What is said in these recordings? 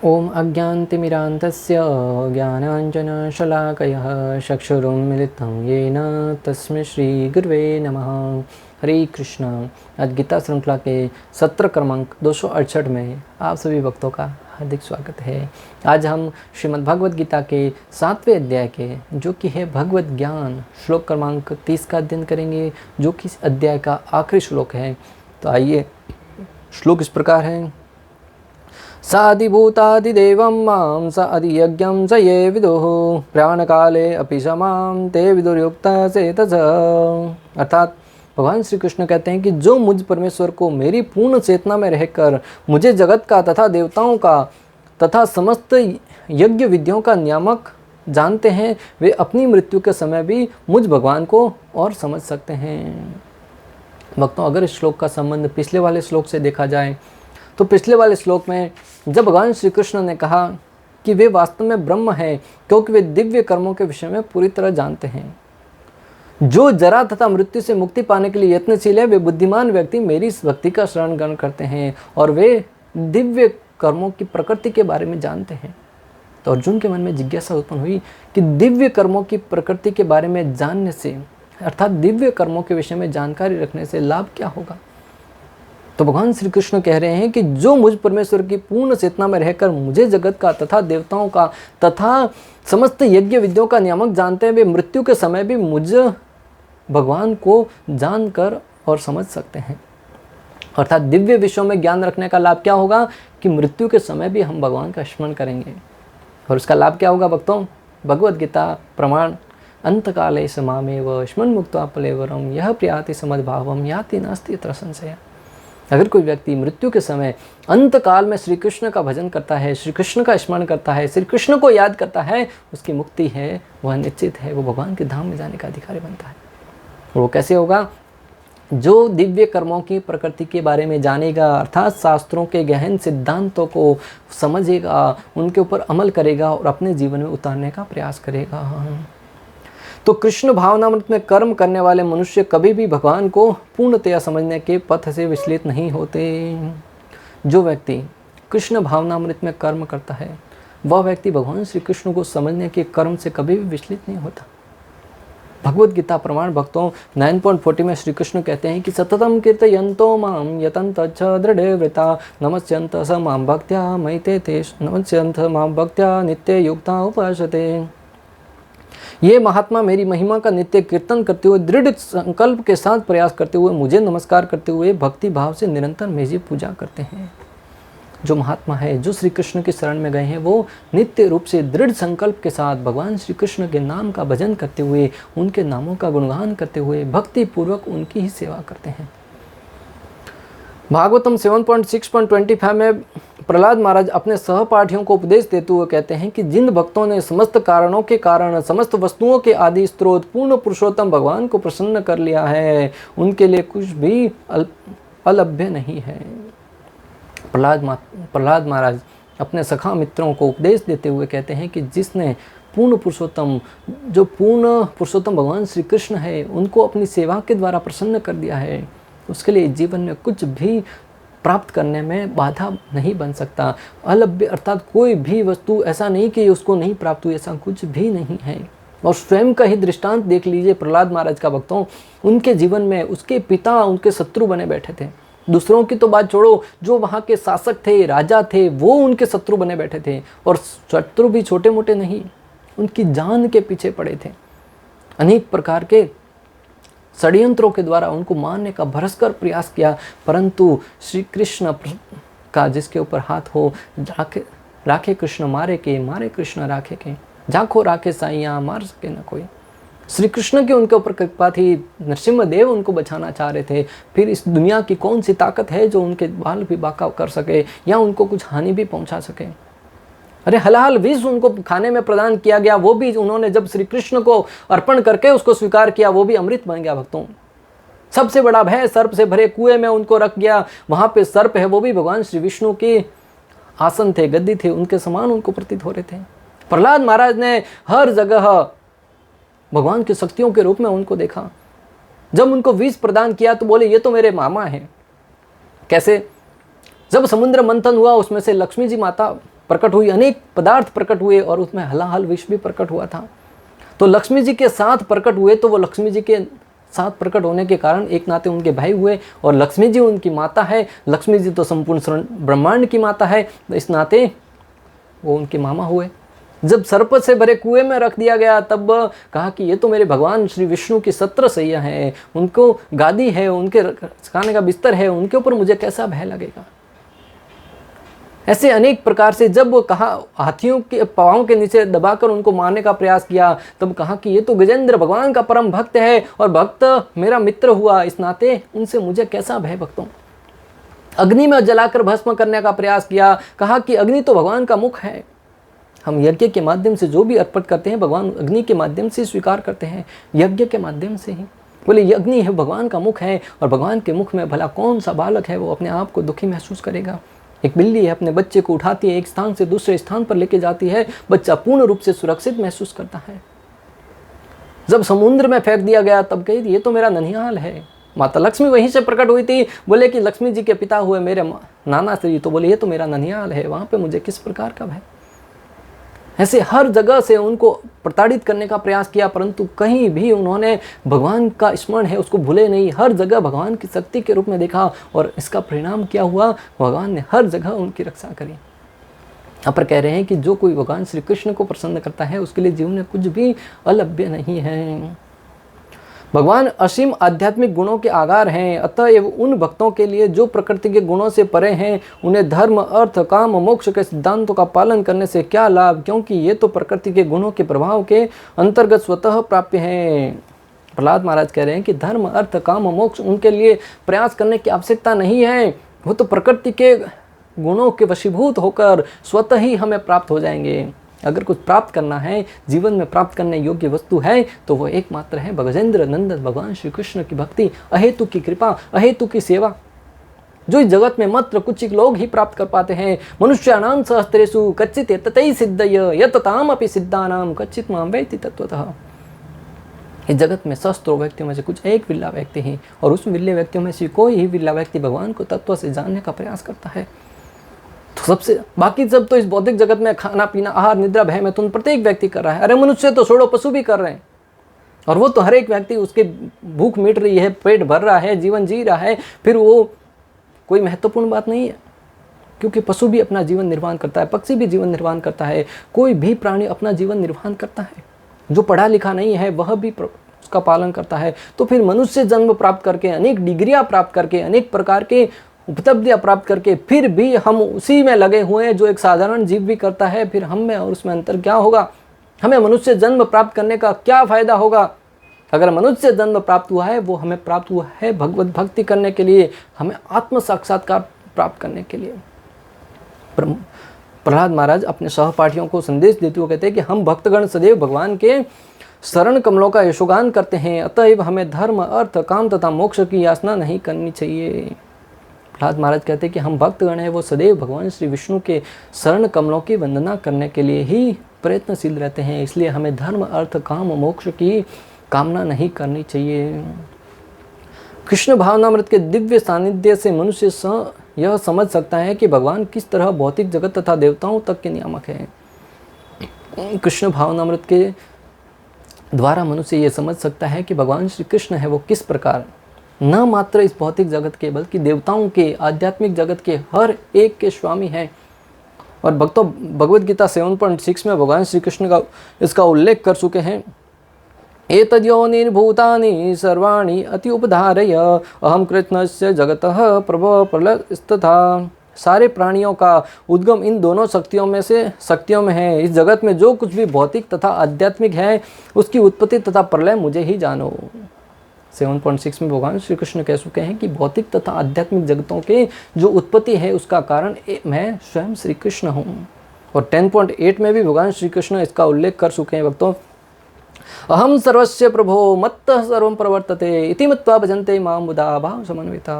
ओम अज्ञानतिमिरान्धस्य ज्ञानाञ्जनशलाकयः चक्षुरुन्मिलितं येन तस्मै श्रीगुरुवे नमः। हरे कृष्णा। आज गीता श्रृंखला के सत्र क्रमांक 268 में आप सभी भक्तों का हार्दिक स्वागत है। आज हम श्रीमद् भगवद गीता के 7वें अध्याय के जो कि है भगवत ज्ञान श्लोक क्रमांक 30 का अध्ययन करेंगे, जो कि इस अध्याय का आखिरी श्लोक है। तो आइए, श्लोक इस प्रकार है। साधिभूतादिदेवं मां स अधियज्ञं स ये विदुः प्राणकाले अपि स मां ते विदुर्युक्तः चेतसः। अर्थात भगवान श्री कृष्ण कहते हैं कि जो मुझ परमेश्वर को मेरी पूर्ण चेतना में रहकर मुझे जगत का तथा देवताओं का तथा समस्त यज्ञ विधियों का नियामक जानते हैं, वे अपनी मृत्यु के समय भी मुझ भगवान को और समझ सकते हैं। भक्तों, अगर इस श्लोक का संबंध पिछले वाले श्लोक से देखा जाए तो पिछले वाले श्लोक में जब भगवान श्री कृष्ण ने कहा कि वे वास्तव में ब्रह्म हैं क्योंकि वे दिव्य कर्मों के विषय में पूरी तरह जानते हैं। जो जरा तथा मृत्यु से मुक्ति पाने के लिए यत्नशील है, वे बुद्धिमान व्यक्ति मेरी इस भक्ति का शरण ग्रहण करते हैं और वे दिव्य कर्मों की प्रकृति के बारे में जानते हैं। तो अर्जुन के मन में जिज्ञासा उत्पन्न हुई कि दिव्य कर्मों की प्रकृति के बारे में जानने से, अर्थात दिव्य कर्मों के विषय में जानकारी रखने से लाभ क्या होगा। तो भगवान श्री कृष्ण कह रहे हैं कि जो मुझ परमेश्वर की पूर्ण चेतना में रहकर मुझे जगत का तथा देवताओं का तथा समस्त यज्ञ विधियों का नियामक जानते हैं, वे मृत्यु के समय भी मुझ भगवान को जानकर और समझ सकते हैं। अर्थात दिव्य विषयों में ज्ञान रखने का लाभ क्या होगा कि मृत्यु के समय भी हम भगवान का स्मरण करेंगे। और उसका लाभ क्या होगा भक्तों? भगवद गीता प्रमाण अंतकाले समामेव स्मरण मुक्त्वा फलेवरम यह प्रियाति समद्भावम याति नास्ति यत्र संशयः। अगर कोई व्यक्ति मृत्यु के समय अंतकाल में श्री कृष्ण का भजन करता है, श्री कृष्ण का स्मरण करता है, श्री कृष्ण को याद करता है, उसकी मुक्ति है वह निश्चित है, वो भगवान के धाम में जाने का अधिकारी बनता है। और वो कैसे होगा? जो दिव्य कर्मों की प्रकृति के बारे में जानेगा, अर्थात शास्त्रों के गहन सिद्धांतों को समझेगा, उनके ऊपर अमल करेगा और अपने जीवन में उतारने का प्रयास करेगा। तो कृष्ण भावनामृत में कर्म करने वाले मनुष्य कभी भी भगवान को पूर्णतया समझने के पथ से विचलित नहीं होते। जो व्यक्ति कृष्ण भावनामृत में कर्म करता है, वह व्यक्ति भगवान श्री कृष्ण को समझने के कर्म से कभी भी विचलित नहीं होता। भगवद गीता प्रमाण भक्तों 9.40 में श्री कृष्ण कहते हैं कि सततम कीर्तयन्तो माम यतन्त च दृढ़व्रता नमस्यन्त स मां भक्त्या मयि ते नमस्यन्त मां भक्त्या नित्य युक्ता उपासते। ये महात्मा मेरी महिमा का नित्य कीर्तन करते हुए, दृढ़ संकल्प के साथ प्रयास करते हुए, मुझे नमस्कार करते हुए भक्ति भाव से निरंतर मेरी पूजा करते हैं। जो महात्मा है, जो श्री कृष्ण की शरण में गए हैं, वो नित्य रूप से दृढ़ संकल्प के साथ भगवान श्री कृष्ण के नाम का भजन करते हुए, उनके नामों का गुणगान करते हुए भक्ति पूर्वक उनकी ही सेवा करते हैं। भागवतम 7.6.25 में प्रहलाद महाराज अपने सहपाठियों को उपदेश देते हुए कहते हैं कि जिन भक्तों ने समस्त कारणों के कारण, समस्त वस्तुओं के आदि स्रोत पूर्ण पुरुषोत्तम भगवान को प्रसन्न कर लिया है, उनके लिए कुछ भी अलभ्य नहीं है। प्रहलाद महाराज अपने सखा मित्रों को उपदेश देते हुए कहते हैं कि जिसने पूर्ण पुरुषोत्तम, जो पूर्ण पुरुषोत्तम भगवान श्री कृष्ण है, उनको अपनी सेवा के द्वारा प्रसन्न कर दिया है, उसके लिए जीवन में कुछ भी प्राप्त करने में बाधा नहीं बन सकता। अलभ्य अर्थात कोई भी वस्तु ऐसा नहीं कि उसको नहीं प्राप्त हुई, ऐसा कुछ भी नहीं है। और स्वयं का ही दृष्टांत देख लीजिए प्रहलाद महाराज का भक्तों, उनके जीवन में उसके पिता उनके शत्रु बने बैठे थे। दूसरों की तो बात छोड़ो, जो वहाँ के शासक थे, राजा थे, वो उनके शत्रु बने बैठे थे। और शत्रु भी छोटे मोटे नहीं, उनकी जान के पीछे पड़े थे। अनेक प्रकार के षड्यंत्रों के द्वारा उनको मारने का भरसकर प्रयास किया, परंतु श्री कृष्ण का जिसके ऊपर हाथ हो, राखे कृष्ण मारे कृष्ण राखे के, झांको राखे साइया मार सके न कोई। श्री कृष्ण की उनके ऊपर कृपा थी, नरसिम्हा उनको बचाना चाह रहे थे। फिर इस दुनिया की कौन सी ताकत है जो उनके बाल भी बाका कर सके या उनको कुछ हानि भी पहुंचा सके। अरे हलाल विष उनको खाने में प्रदान किया गया, वो भी उन्होंने जब श्री कृष्ण को अर्पण करके उसको स्वीकार किया, वो भी अमृत बन गया। भक्तों, सबसे बड़ा भय सर्प से भरे कुएं में उनको रख गया, वहां पे सर्प है, वो भी भगवान श्री विष्णु के आसन थे, गद्दी थे, उनके समान उनको प्रतीत हो रहे थे। प्रहलाद महाराज ने हर जगह भगवान की शक्तियों के रूप में उनको देखा। जब उनको विष प्रदान किया तो बोले ये तो मेरे मामा हैं। कैसे? जब समुद्र मंथन हुआ उसमें से लक्ष्मी जी माता प्रकट हुई, अनेक पदार्थ प्रकट हुए और उसमें हलाहल विष भी प्रकट हुआ था। तो लक्ष्मी जी के साथ प्रकट हुए, तो वो लक्ष्मी जी के साथ प्रकट होने के कारण एक नाते उनके भाई हुए और लक्ष्मी जी उनकी माता है। लक्ष्मी जी तो संपूर्ण ब्रह्मांड की माता है, तो इस नाते वो उनके मामा हुए। जब सर्प से भरे कुएं में रख दिया गया तब कहा कि ये तो मेरे भगवान श्री विष्णु की 17 सैया हैं, उनको गादी है, उनके खाने का बिस्तर है, उनके ऊपर मुझे कैसा भय लगेगा। ऐसे अनेक प्रकार से जब कहा हाथियों के पाँव के नीचे दबाकर उनको मारने का प्रयास किया, तब कहा कि ये तो गजेंद्र भगवान का परम भक्त है और भक्त मेरा मित्र हुआ, इस नाते उनसे मुझे कैसा भय भक्तों। अग्नि में जलाकर भस्म करने का प्रयास किया, कहा कि अग्नि तो भगवान का मुख है, हम यज्ञ के माध्यम से जो भी अर्पित करते हैं भगवान अग्नि के माध्यम से स्वीकार करते हैं, यज्ञ के माध्यम से ही। बोले ये अग्नि है, भगवान का मुख है, और भगवान के मुख में भला कौन सा बालक है वो अपने आप को दुखी महसूस करेगा। एक बिल्ली है, अपने बच्चे को उठाती है, एक स्थान से दूसरे स्थान पर लेके जाती है, बच्चा पूर्ण रूप से सुरक्षित महसूस करता है। जब समुद्र में फेंक दिया गया तब कही ये तो मेरा ननिहाल है। माता लक्ष्मी वहीं से प्रकट हुई थी, बोले कि लक्ष्मी जी के पिता हुए मेरे नाना श्री, तो बोले ये तो मेरा ननिहाल है, वहां पे मुझे किस प्रकार का भय। ऐसे हर जगह से उनको प्रताड़ित करने का प्रयास किया, परंतु कहीं भी उन्होंने भगवान का स्मरण है उसको भूले नहीं, हर जगह भगवान की शक्ति के रूप में देखा और इसका परिणाम क्या हुआ, भगवान ने हर जगह उनकी रक्षा करी। यहाँ पर कह रहे हैं कि जो कोई भगवान श्री कृष्ण को प्रसन्न करता है उसके लिए जीवन में कुछ भी अलभ्य नहीं है। भगवान असीम आध्यात्मिक गुणों के आगार हैं, अतएव उन भक्तों के लिए जो प्रकृति के गुणों से परे हैं उन्हें धर्म, अर्थ, काम, मोक्ष के सिद्धांतों का पालन करने से क्या लाभ, क्योंकि ये तो प्रकृति के गुणों के प्रभाव के अंतर्गत स्वतः प्राप्य हैं। प्रहलाद महाराज कह रहे हैं कि धर्म, अर्थ, काम, मोक्ष उनके लिए प्रयास करने की आवश्यकता नहीं है, वो तो प्रकृति के गुणों के वशीभूत होकर स्वतः ही हमें प्राप्त हो जाएंगे। अगर कुछ प्राप्त करना है, जीवन में प्राप्त करने योग्य वस्तु है तो वो एकमात्र है गजेंद्र नंदन भगवान श्री कृष्ण की भक्ति, अहेतु की कृपा, अहेतु की सेवा, जो इस जगत में मात्र कुछ लोग ही प्राप्त कर पाते हैं। मनुष्याणां सहस्रेषु कच्चित् ततै सिद्धय यततामपि सिद्धानां कच्चित् मां वेत्ति तत्वतः। इस जगत में सहस्त्रों व्यक्तियों में से कुछ एक विरला व्यक्ति ही, और उस विरले व्यक्तियों में से कोई ही विरला व्यक्ति भगवान को तत्व से जानने का प्रयास करता है। तो सबसे बाकी सब तो इस भौतिक जगत में खाना पीना, आहार, निद्रा, भय में तुम प्रत्येक व्यक्ति कर रहा है। अरे मनुष्य तो छोड़ो, पशु भी कर रहे हैं, और वो तो हर एक व्यक्ति उसके भूख मिट रही है, पेट भर रहा है, जीवन जी रहा है, फिर वो कोई महत्वपूर्ण बात नहीं है। क्योंकि पशु भी अपना जीवन निर्वाह करता है, पक्षी भी जीवन निर्वाह करता है, कोई भी प्राणी अपना जीवन निर्वाह करता है। जो पढ़ा लिखा नहीं है वह भी उसका पालन करता है। तो फिर मनुष्य जन्म प्राप्त करके, अनेक डिग्रियां प्राप्त करके, अनेक प्रकार के उपलब्धियां प्राप्त करके फिर भी हम उसी में लगे हुए हैं जो एक साधारण जीव भी करता है। फिर हम में और उसमें अंतर क्या होगा? हमें मनुष्य जन्म प्राप्त करने का क्या फायदा होगा? अगर मनुष्य जन्म प्राप्त हुआ है वो हमें प्राप्त हुआ है भगवत भक्ति करने के लिए, हमें आत्म साक्षात्कार प्राप्त करने के लिए। प्रहलाद महाराज अपने सहपाठियों को संदेश देते हुए कहते हैं कि हम भक्तगण सदैव भगवान के शरण कमलों का यशोगान करते हैं, अतएव हमें धर्म, अर्थ, काम तथा मोक्ष की याचना नहीं करनी चाहिए। प्रहलाद महाराज कहते हैं कि हम भक्तगण हैं वो सदैव भगवान श्री विष्णु के शरण कमलों की वंदना करने के लिए ही प्रयत्नशील रहते हैं, इसलिए हमें धर्म, अर्थ, काम, मोक्ष की कामना नहीं करनी चाहिए। कृष्ण भावनामृत के दिव्य सानिध्य से मनुष्य यह समझ सकता है कि भगवान किस तरह भौतिक जगत तथा देवताओं तक के नियामक है। कृष्ण भावनामृत के द्वारा मनुष्य यह समझ सकता है कि भगवान श्री कृष्ण है वो किस प्रकार न मात्र इस भौतिक जगत के बल्कि देवताओं के, आध्यात्मिक जगत के हर एक के स्वामी हैं। और भक्तों, भगवद गीता 7.6 में भगवान श्री कृष्ण का इसका उल्लेख कर चुके हैं। एतद्योनिर्भूतानि सर्वाणि अति उपधारय अहम कृष्णस्य जगतः प्रभव प्रलयस्तथा। सारे प्राणियों का उद्गम इन दोनों शक्तियों में है। इस जगत में जो कुछ भी भौतिक तथा आध्यात्मिक है उसकी उत्पत्ति तथा प्रलय मुझे ही जानो। 7.6 में भगवान श्री कृष्ण कह चुके हैं कि भौतिक तथा आध्यात्मिक जगतों के जो उत्पत्ति है उसका कारण मैं स्वयं श्री कृष्ण हूँ। और 10.8 में भी भगवान श्री कृष्ण इसका उल्लेख कर चुके हैं। भक्तों, अहम सर्वस्य प्रभो मत्तः सर्वं प्रवर्तते इति मत्वा भजन्ते मां मुदा भाव समन्विता।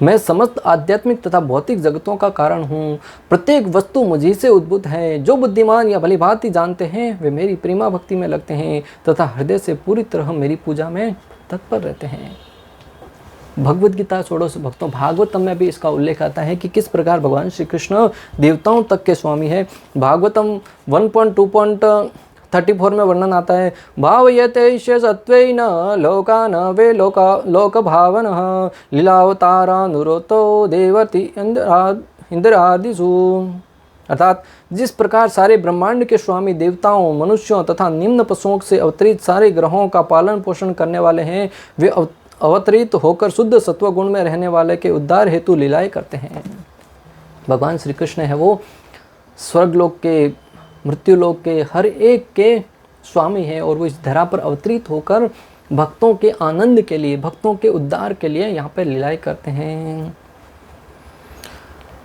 मैं समस्त आध्यात्मिक तथा भौतिक जगतों का कारण हूँ, प्रत्येक वस्तु मुझी से उद्भूत है। जो बुद्धिमान या भलीभांति जानते हैं वे मेरी प्रेमा भक्ति में लगते हैं तथा हृदय से पूरी तरह मेरी पूजा में तत्पर रहते हैं। भगवद गीता षोडश भक्तों भागवतम में भी इसका उल्लेख आता है कि किस प्रकार भगवान श्री कृष्ण देवताओं तक के स्वामी है। भागवतम 1.2.34 में वर्णन आता है, भावयते सत्वेन लोकान वे लोक भावन लीलावतारानुरोतो देवति इंद्रादिषु। अर्थात जिस प्रकार सारे ब्रह्मांड के स्वामी देवताओं, मनुष्यों तथा निम्न पशुओं से अवतरित सारे ग्रहों का पालन पोषण करने वाले हैं, वे अवतरित होकर शुद्ध सत्व गुण में रहने वाले के उद्धार हेतु लीलाएं करते हैं। भगवान श्री कृष्ण है वो स्वर्गलोक के, मृत्युलोक के हर एक के स्वामी हैं और वो इस धरा पर अवतरित होकर भक्तों के आनंद के लिए, भक्तों के उद्धार के लिए यहाँ पर लीलाएं करते हैं।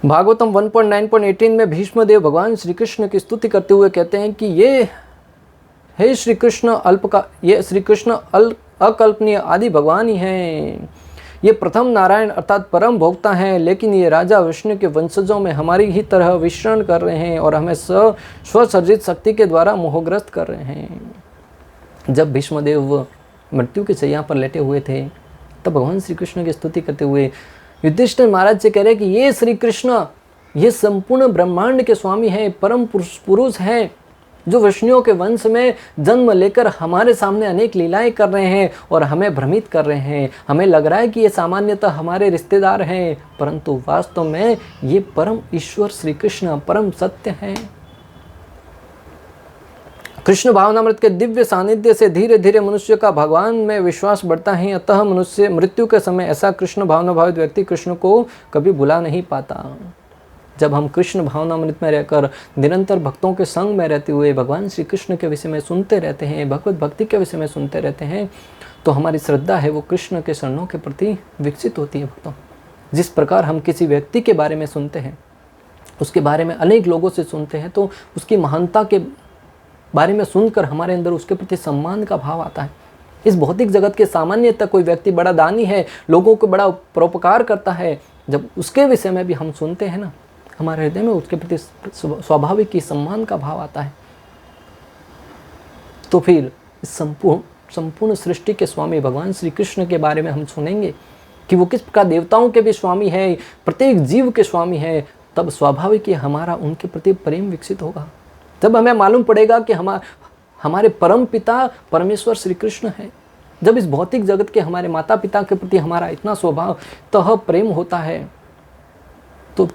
भागवतम 1.9.18 में भीष्मदेव भगवान श्री कृष्ण की स्तुति करते हुए कहते हैं कि ये श्री कृष्ण अकल्पनीय आदि भगवान ही हैं। ये प्रथम नारायण अर्थात परम भोक्ता हैं, लेकिन ये राजा विष्णु के वंशजों में हमारी ही तरह विचरण कर रहे हैं और हमें स्वसर्जित शक्ति के द्वारा मोहग्रस्त कर रहे हैं। जब भीष्मदेव मृत्यु की शैया पर लेटे हुए थे तब भगवान श्री कृष्ण की स्तुति करते हुए युधिष्ठिर महाराज से कह रहे कि ये श्री कृष्ण, ये संपूर्ण ब्रह्मांड के स्वामी हैं, परम पुरुष हैं, जो विष्णुओं के वंश में जन्म लेकर हमारे सामने अनेक लीलाएं कर रहे हैं और हमें भ्रमित कर रहे हैं। हमें लग रहा है कि ये सामान्यतः हमारे रिश्तेदार हैं, परंतु वास्तव में ये परम ईश्वर श्री कृष्ण परम सत्य हैं। कृष्ण भावनामृत के दिव्य सानिध्य से धीरे धीरे मनुष्य का भगवान में विश्वास बढ़ता है। अतः मनुष्य मृत्यु के समय ऐसा कृष्ण भावना भावित व्यक्ति कृष्ण को कभी भुला नहीं पाता। जब हम कृष्ण भावनामृत में रहकर निरंतर भक्तों के संग में रहते हुए भगवान श्री कृष्ण के विषय में सुनते रहते हैं, भगवत भक्ति के विषय में सुनते रहते हैं, तो हमारी श्रद्धा है वो कृष्ण के शरणों के प्रति विकसित होती है। भक्तों, जिस प्रकार हम किसी व्यक्ति के बारे में सुनते हैं, उसके बारे में अनेक लोगों से सुनते हैं, तो उसकी महानता के बारे में सुनकर हमारे अंदर उसके प्रति सम्मान का भाव आता है। इस भौतिक जगत के सामान्यतः कोई व्यक्ति बड़ा दानी है, लोगों को बड़ा परोपकार करता है, जब उसके विषय में भी हम सुनते हैं ना, हमारे हृदय में उसके प्रति स्वाभाविक ही सम्मान का भाव आता है। तो फिर संपूर्ण सृष्टि के स्वामी भगवान श्री कृष्ण के बारे में हम सुनेंगे कि वो किस प्रकार देवताओं के भी स्वामी है, प्रत्येक जीव के स्वामी है, तब स्वाभाविक ही हमारा उनके प्रति प्रेम विकसित होगा। जब हमें मालूम पड़ेगा कि हमारे परम पिता परमेश्वर श्री कृष्ण है, जब इस भौतिक जगत के हमारे माता पिता के प्रति हमारा इतना स्वभाव प्रेम होता है, तो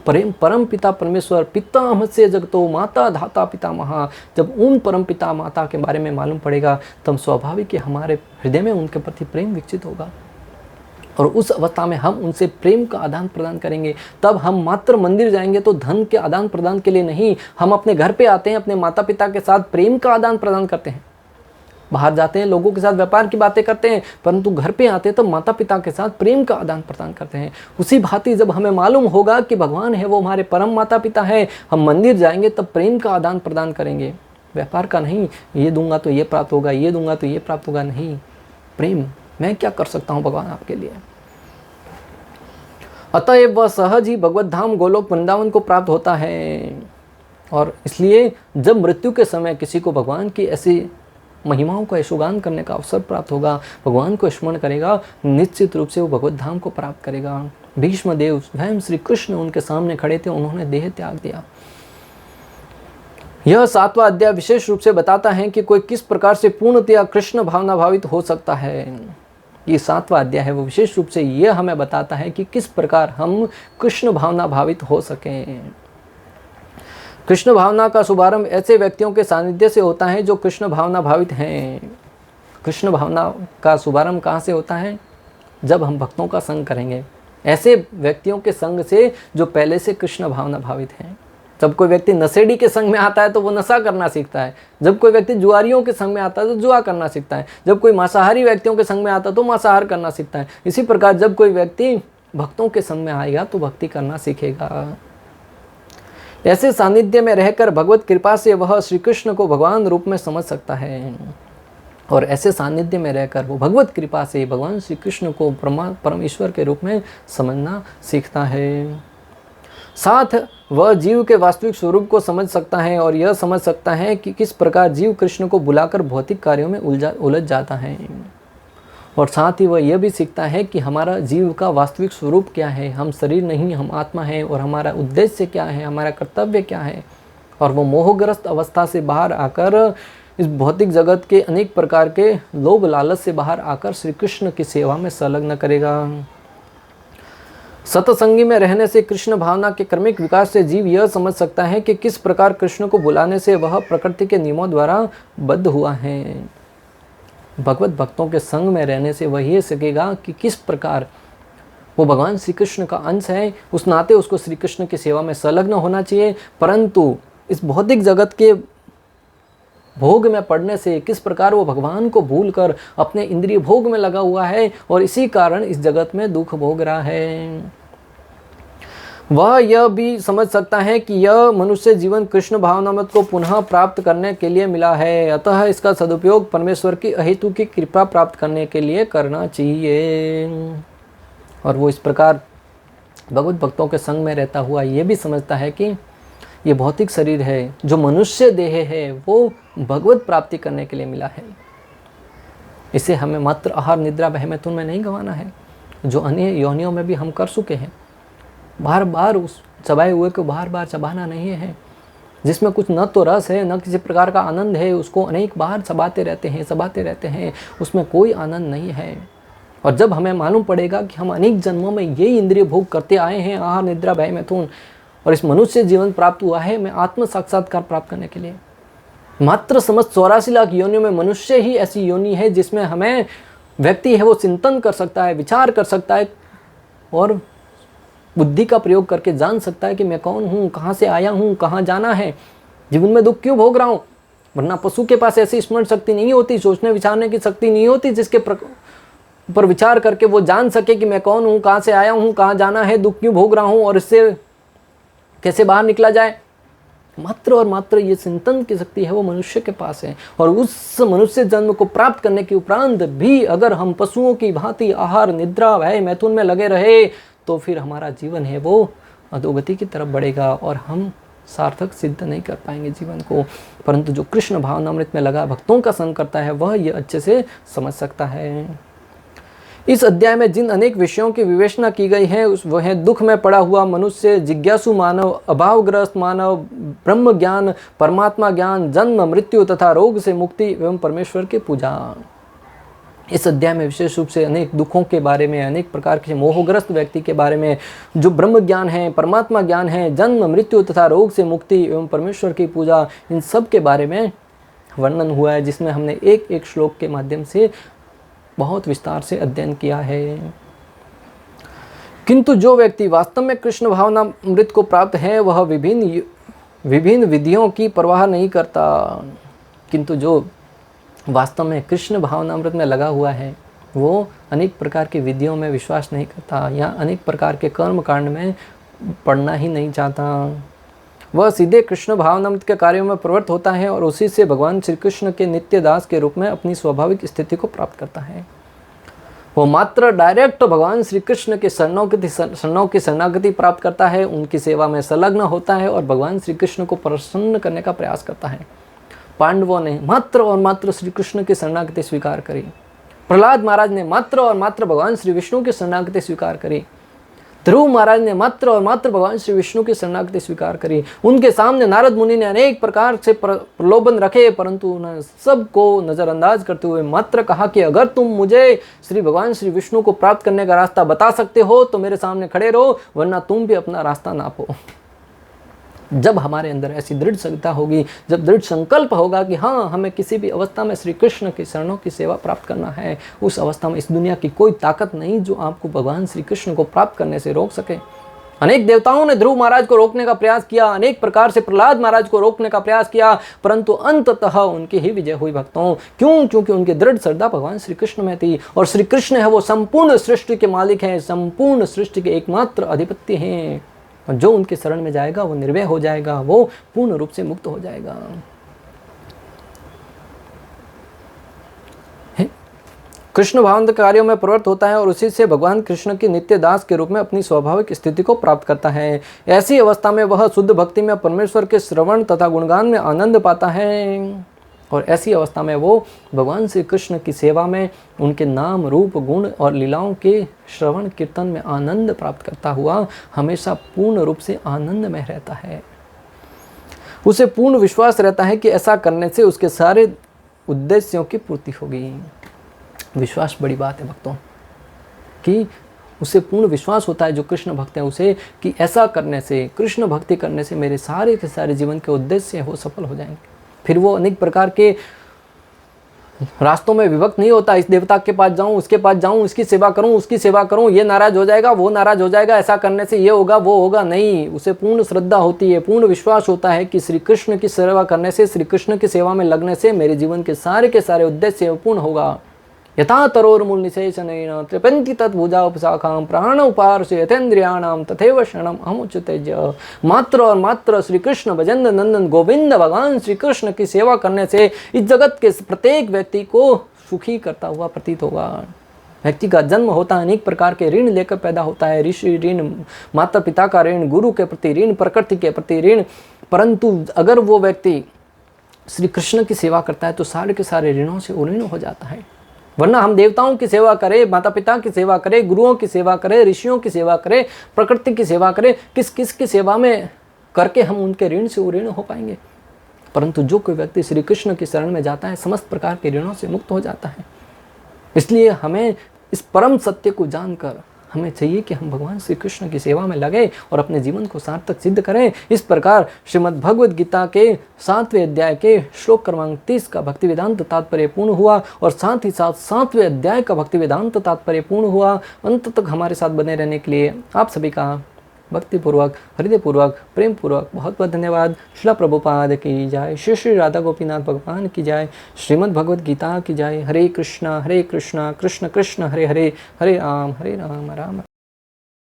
परम पिता परमेश्वर पिता हमसे जगतो माता धाता पिता महा, जब उन परम पिता माता के बारे में मालूम पड़ेगा तब स्वाभाविक हमारे हृदय में उनके प्रति प्रेम विकसित होगा और उस अवस्था में हम उनसे प्रेम का आदान प्रदान करेंगे। तब हम मात्र मंदिर जाएंगे तो धन के आदान प्रदान के लिए नहीं, हम अपने घर पे आते हैं, अपने माता पिता के साथ प्रेम का आदान प्रदान करते हैं। बाहर जाते हैं, लोगों के साथ व्यापार की बातें करते हैं, परंतु घर पे आते हैं तो माता पिता के साथ प्रेम का आदान प्रदान करते हैं। उसी भांति जब हमें मालूम होगा कि भगवान है वो हमारे परम माता पिता है, हम मंदिर जाएंगे तब प्रेम का आदान प्रदान करेंगे, व्यापार का नहीं, ये दूंगा तो ये प्राप्त होगा, ये दूंगा तो ये प्राप्त होगा, नहीं, प्रेम, मैं क्या कर सकता हूँ भगवान आपके लिए। अतएव वह सहज ही भगवत धाम गोलोक वृंदावन को प्राप्त होता है। और इसलिए जब मृत्यु के समय किसी को भगवान की ऐसी महिमाओं का यशोगान करने का अवसर प्राप्त होगा, भगवान को स्मरण करेगा, निश्चित रूप से वो भगवत धाम को प्राप्त करेगा। भीष्मदेव स्वयं श्री कृष्ण उनके सामने खड़े थे, उन्होंने देह त्याग दिया। यह 7वां अध्याय विशेष रूप से बताता है कि कोई किस प्रकार से पूर्णतया कृष्ण भावना भावित हो सकता है। ये 7वां अध्याय है वो विशेष रूप से यह हमें बताता है कि किस प्रकार हम कृष्ण भावना भावित हो सकें। कृष्ण भावना का शुभारंभ ऐसे व्यक्तियों के सानिध्य से होता है जो कृष्ण भावना भावित हैं। कृष्ण भावना का शुभारंभ कहाँ से होता है? जब हम भक्तों का संग करेंगे, ऐसे व्यक्तियों के संग से जो पहले से कृष्ण भावना भावित हैं। जब कोई व्यक्ति नशेड़ी के संग में आता है तो वो नशा करना सीखता है, जब कोई व्यक्ति जुआरियों के संग में आता है तो जुआ करना सीखता है, जब कोई मांसाहारी व्यक्तियों के संग में आता है तो मांसाहार करना सीखता है। इसी प्रकार जब कोई व्यक्ति भक्तों के संग में आएगा तो भक्ति करना सीखेगा। ऐसे सानिध्य में रहकर भगवत कृपा से वह श्री कृष्ण को भगवान रूप में समझ सकता है, और ऐसे सानिध्य में रहकर वो भगवत कृपा से भगवान श्री कृष्ण को परम ईश्वर के रूप में समझना सीखता है। साथ वह जीव के वास्तविक स्वरूप को समझ सकता है और यह समझ सकता है कि किस प्रकार जीव कृष्ण को बुलाकर भौतिक कार्यों में उलझ जाता है। और साथ ही वह यह भी सीखता है कि हमारा जीव का वास्तविक स्वरूप क्या है, हम शरीर नहीं, हम आत्मा हैं, और हमारा उद्देश्य क्या है, हमारा कर्तव्य क्या है। और वो मोहग्रस्त अवस्था से बाहर आकर, इस भौतिक जगत के अनेक प्रकार के लोभ लालच से बाहर आकर श्री कृष्ण की सेवा में संलग्न करेगा। सत्संगी में रहने से कृष्ण भावना के क्रमिक विकास से जीव यह समझ सकता है कि किस प्रकार कृष्ण को बुलाने से वह प्रकृति के नियमों द्वारा बद्ध हुआ है। भगवत भक्तों के संग में रहने से वह यह सकेगा कि किस प्रकार वो भगवान श्री कृष्ण का अंश है, उस नाते उसको श्री कृष्ण की सेवा में संलग्न होना चाहिए। परंतु इस भौतिक जगत के भोग में पड़ने से किस प्रकार वो भगवान को भूलकर अपने इंद्रिय भोग में लगा हुआ है और इसी कारण इस जगत में दुख भोग रहा है। वह यह भी समझ सकता है कि यह मनुष्य जीवन कृष्ण भावनामृत को पुनः प्राप्त करने के लिए मिला है, अतः इसका सदुपयोग परमेश्वर की अहेतु की कृपा प्राप्त करने के लिए करना चाहिए। और वो इस प्रकार भगवत भक्तों के संग में रहता हुआ ये भी समझता है कि ये भौतिक शरीर है, जो मनुष्य देह है, वो भगवत प्राप्ति करने के लिए मिला है। इसे हमें मात्र आहार निद्रा भय मैथुन में नहीं गंवाना है, जो अन्य योनियों में भी हम कर चुके हैं। बार बार उस चबाए हुए को बार बार चबाना नहीं है। जिसमें कुछ न तो रस है, न किसी प्रकार का आनंद है, उसको अनेक बार चबाते रहते हैं, उसमें कोई आनंद नहीं है। और जब हमें मालूम पड़ेगा कि हम अनेक जन्मों में यही इंद्रिय भोग करते आए हैं, आहार निद्रा भय मैथुन, और इस मनुष्य जीवन प्राप्त हुआ है मैं आत्म साक्षात्कार प्राप्त करने के लिए। मात्र समस्त 84 लाख योनियों में मनुष्य ही ऐसी योनि है जिसमें हमें व्यक्ति है वो चिंतन कर सकता है, विचार कर सकता है और बुद्धि का प्रयोग करके जान सकता है कि मैं कौन हूँ, कहाँ से आया हूँ, कहाँ जाना है, जीवन में दुख क्यों भोग रहा हूँ। वरना पशु के पास ऐसी स्मरण शक्ति नहीं होती, सोचने विचारने की शक्ति नहीं होती जिसके पर विचार करके वो जान सके कि मैं कौन हूँ, कहाँ से आया हूँ, कहाँ जाना है, दुख क्यों भोग रहा हूँ और इससे कैसे बाहर निकला जाए। मात्र और मात्र ये चिंतन की शक्ति है वो मनुष्य के पास है। और उस मनुष्य जन्म को प्राप्त करने के उपरांत भी अगर हम पशुओं की भांति आहार निद्रा भय मैथुन में लगे रहे तो फिर हमारा जीवन है वो अधोगति की तरफ बढ़ेगा और हम सार्थक सिद्ध नहीं कर पाएंगे जीवन को। परंतु जो कृष्ण भावनामृत में लगा भक्तों का संग करता है वह ये अच्छे से समझ सकता है। इस अध्याय में जिन अनेक विषयों की विवेचना की गई है वह है दुख में पड़ा हुआ मनुष्य, जिज्ञासु मानव, अभावग्रस्त मानव, ब्रह्म ज्ञान, परमात्मा ज्ञान, जन्म मृत्यु तथा रोग से मुक्ति एवं परमेश्वर की पूजा। इस अध्याय में विशेष रूप से अनेक दुखों के बारे में, अनेक प्रकार के मोहग्रस्त व्यक्ति के बारे में, जो ब्रह्म ज्ञान है, परमात्मा ज्ञान है, जन्म मृत्यु तथा रोग से मुक्ति एवं परमेश्वर की पूजा, इन सब के बारे में वर्णन हुआ है, जिसमें हमने एक एक श्लोक के माध्यम से बहुत विस्तार से अध्ययन किया है। किंतु जो व्यक्ति वास्तव में कृष्ण भावनामृत को प्राप्त है वह विभिन्न विधियों की परवाह नहीं करता। किंतु जो वास्तव में कृष्ण भावनामृत में लगा हुआ है वो अनेक प्रकार की विधियों में विश्वास नहीं करता या अनेक प्रकार के कर्म कांड में पढ़ना ही नहीं चाहता। वह सीधे कृष्ण भावनामृत के कार्यों में प्रवृत्त होता है और उसी से भगवान श्री कृष्ण के नित्य दास के रूप में अपनी स्वाभाविक स्थिति को प्राप्त करता है। वो मात्र डायरेक्ट भगवान श्री कृष्ण के शरणों की शरणागति प्राप्त करता है, उनकी सेवा में संलग्न होता है और भगवान श्री कृष्ण को प्रसन्न करने का प्रयास करता है। पांडवों ने मात्र और मात्र श्री कृष्ण की शरणागति स्वीकार करी। प्रहलाद महाराज ने मात्र और मात्र भगवान श्री विष्णु की शरणागति स्वीकार करी। ध्रुव महाराज ने मात्र और मात्र भगवान श्री विष्णु की शरणागति स्वीकार करी। उनके सामने नारद मुनि ने अनेक प्रकार से प्रलोभन रखे, परंतु उन्होंने सबको नजरअंदाज करते हुए मात्र कहा कि अगर तुम मुझे श्री भगवान श्री विष्णु को प्राप्त करने का रास्ता बता सकते हो तो मेरे सामने खड़े रहो, वरना तुम भी अपना रास्ता नापो। जब हमारे अंदर ऐसी दृढ़ संकल्पता होगी, जब दृढ़ संकल्प होगा कि हाँ हमें किसी भी अवस्था में श्री कृष्ण की शरणों की सेवा प्राप्त करना है, उस अवस्था में इस दुनिया की कोई ताकत नहीं जो आपको भगवान श्री कृष्ण को प्राप्त करने से रोक सके। अनेक देवताओं ने ध्रुव महाराज को रोकने का प्रयास किया, अनेक प्रकार से प्रहलाद महाराज को रोकने का प्रयास किया, परंतु अंततः उनकी ही विजय हुई भक्तों। क्यों? क्योंकि उनकी दृढ़ श्रद्धा भगवान श्री कृष्ण में थी और श्री कृष्ण है वो संपूर्ण सृष्टि के मालिक हैं, संपूर्ण सृष्टि के एकमात्र अधिपति हैं। और जो उनके शरण में जाएगा वो निर्भय हो जाएगा, वो पूर्ण रूप से मुक्त हो जाएगा। कृष्ण भावना कार्यों में प्रवृत्त होता है और उसी से भगवान कृष्ण की नित्य दास के रूप में अपनी स्वाभाविक स्थिति को प्राप्त करता है। ऐसी अवस्था में वह शुद्ध भक्ति में परमेश्वर के श्रवण तथा गुणगान में आनंद पाता है। और ऐसी अवस्था में वो भगवान श्री कृष्ण की सेवा में, उनके नाम रूप गुण और लीलाओं के श्रवण कीर्तन में आनंद प्राप्त करता हुआ हमेशा पूर्ण रूप से आनंद में रहता है। उसे पूर्ण विश्वास रहता है कि ऐसा करने से उसके सारे उद्देश्यों की पूर्ति होगी। विश्वास बड़ी बात है भक्तों, कि उसे पूर्ण विश्वास होता है जो कृष्ण भक्त है उसे, कि ऐसा करने से, कृष्ण भक्ति करने से मेरे सारे के सारे जीवन के उद्देश्य वो सफल हो जाएंगे। फिर वो अनेक प्रकार के रास्तों में विभक्त नहीं होता, इस देवता के पास जाऊं, उसके पास जाऊं, इसकी सेवा करूं, उसकी सेवा करूं, ये नाराज हो जाएगा, वो नाराज हो जाएगा, ऐसा करने से ये होगा, वो होगा। नहीं, उसे पूर्ण श्रद्धा होती है, पूर्ण विश्वास होता है कि श्री कृष्ण की सेवा करने से, श्री कृष्ण की सेवा में लगने से मेरे जीवन के सारे उद्देश्य पूर्ण होगा। यथा तरोर्मूल निशेषणेन त्रिपन्ति तद्भुजा उपशाखां प्राण उपार्श्य यथेन्द्रियाणाम तथैव शरणम अमुच्यते। मात्र और मात्र श्री कृष्ण भजन नंदन गोविंद भगवान श्री कृष्ण की सेवा करने से इस जगत के प्रत्येक व्यक्ति को सुखी करता हुआ प्रतीत होगा। व्यक्ति का जन्म होता है अनेक प्रकार के ऋण लेकर पैदा होता है, ऋषि ऋण, माता पिता का ऋण, गुरु के प्रति ऋण, प्रकृति के प्रति ऋण। परंतु अगर वो व्यक्ति श्री कृष्ण की सेवा करता है तो सारे के सारे ऋणों से उऋण हो जाता है। वरना हम देवताओं की सेवा करें, माता पिता की सेवा करें, गुरुओं की सेवा करें, ऋषियों की सेवा करें, प्रकृति की सेवा करें, किस किस की सेवा में करके हम उनके ऋण से उऋण हो पाएंगे। परंतु जो कोई व्यक्ति श्री कृष्ण की शरण में जाता है समस्त प्रकार के ऋणों से मुक्त हो जाता है। इसलिए हमें इस परम सत्य को जानकर हमें चाहिए कि हम भगवान श्री कृष्ण की सेवा में लगे और अपने जीवन को सार्थक सिद्ध करें। इस प्रकार श्रीमद् भगवद गीता के 7वें अध्याय के श्लोक क्रमांक 30 का भक्ति वेदांत तात्पर्य पूर्ण हुआ और साथ ही साथ 7वें अध्याय का भक्ति वेदांत तात्पर्य पूर्ण हुआ। अंत तक हमारे साथ बने रहने के लिए आप सभी का भक्तिपूर्वक, हृदयपूर्वक, प्रेम पूर्वक बहुत बहुत धन्यवाद। श्रील प्रभुपाद की जय, श्री श्री राधा गोपीनाथ भगवान की जय, श्रीमद् भगवद गीता की जय। हरे कृष्णा कृष्ण कृष्ण हरे हरे, हरे राम राम